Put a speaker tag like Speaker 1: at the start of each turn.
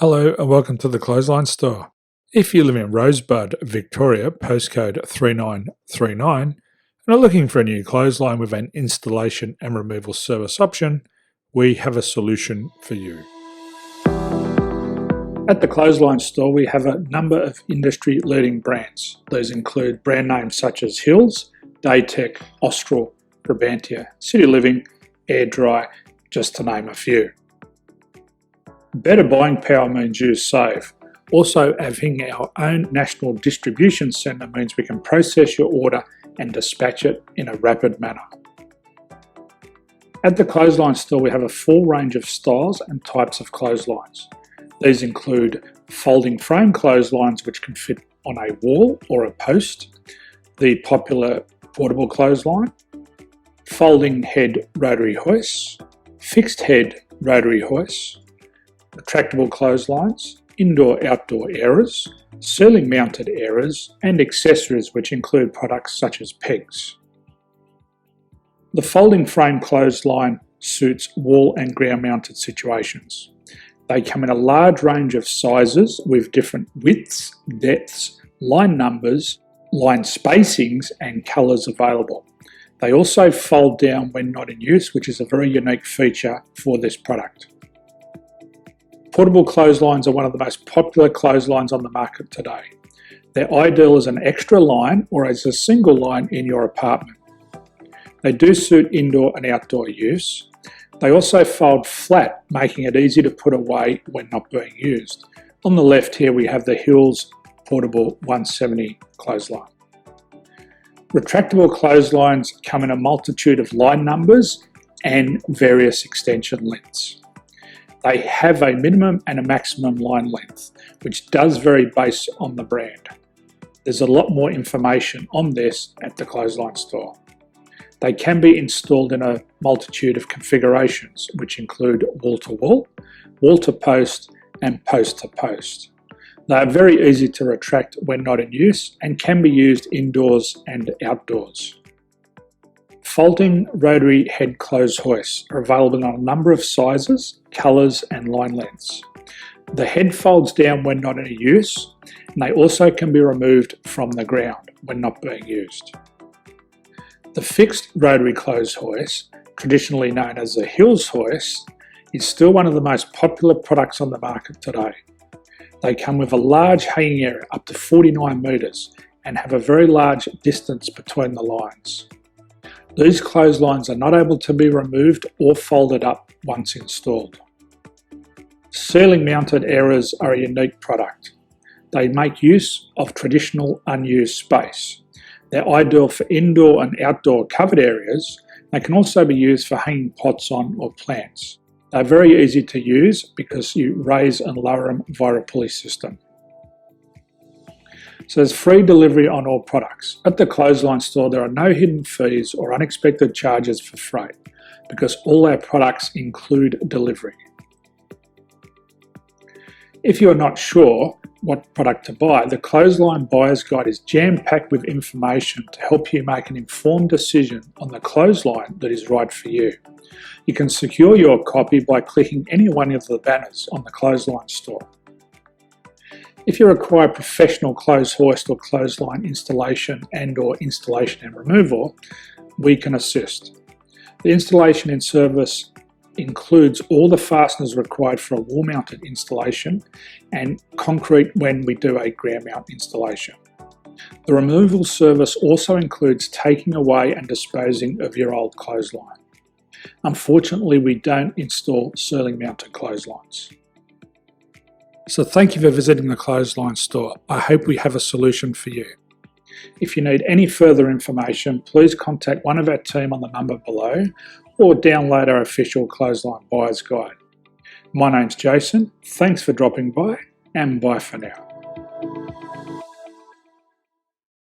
Speaker 1: Hello and welcome to the Clothesline Store. If you live in Rosebud, Victoria, postcode 3939, and are looking for a new clothesline with an installation and removal service option, we have a solution for you. At the Clothesline Store, we have a number of industry-leading brands. These include brand names such as Hills, Daytech, Austral, Brabantia, City Living, Air Dry, just to name a few. Better buying power means you save. Also, having our own national distribution centre means we can process your order and dispatch it in a rapid manner. At the Clothesline Store, we have a full range of styles and types of clotheslines. These include folding frame clotheslines which can fit on a wall or a post, the popular portable clothesline, folding head rotary hoists, fixed head rotary hoists, retractable clotheslines, indoor-outdoor airers, ceiling-mounted airers, and accessories which include products such as pegs. The folding frame clothesline suits wall and ground-mounted situations. They come in a large range of sizes with different widths, depths, line numbers, line spacings, and colours available. They also fold down when not in use, which is a very unique feature for this product. Portable clotheslines are one of the most popular clotheslines on the market today. They're ideal as an extra line or as a single line in your apartment. They do suit indoor and outdoor use. They also fold flat, making it easy to put away when not being used. On the left here we have the Hills Portable 170 clothesline. Retractable clotheslines come in a multitude of line numbers and various extension lengths. They have a minimum and a maximum line length, which does vary based on the brand. There's a lot more information on this at the Clothesline Store. They can be installed in a multitude of configurations, which include wall-to-wall, wall-to-post, and post-to-post. They are very easy to retract when not in use and can be used indoors and outdoors. Folding rotary head clothes hoists are available in a number of sizes, colours and line lengths. The head folds down when not in use, and they also can be removed from the ground when not being used. The fixed rotary clothes hoist, traditionally known as the Hills hoist, is still one of the most popular products on the market today. They come with a large hanging area up to 49 metres and have a very large distance between the lines. These clotheslines are not able to be removed or folded up once installed. Ceiling mounted airers are a unique product. They make use of traditional unused space. They're ideal for indoor and outdoor covered areas. They can also be used for hanging pots on or plants. They're very easy to use because you raise and lower them via a pulley system. So there's free delivery on all products. At the Clothesline Store, there are no hidden fees or unexpected charges for freight because all our products include delivery. If you're not sure what product to buy, the Clothesline Buyer's Guide is jam-packed with information to help you make an informed decision on the clothesline that is right for you. You can secure your copy by clicking any one of the banners on the Clothesline Store. If you require professional clothes hoist or clothesline installation and/or installation and removal, we can assist. The installation and service includes all the fasteners required for a wall-mounted installation and concrete when we do a ground mount installation. The removal service also includes taking away and disposing of your old clothesline. Unfortunately, we don't install ceiling-mounted clotheslines. So thank you for visiting the Clothesline Store. I hope we have a solution for you. If you need any further information, please contact one of our team on the number below or download our official Clothesline Buyer's Guide. My name's Jason. Thanks for dropping by and bye for now.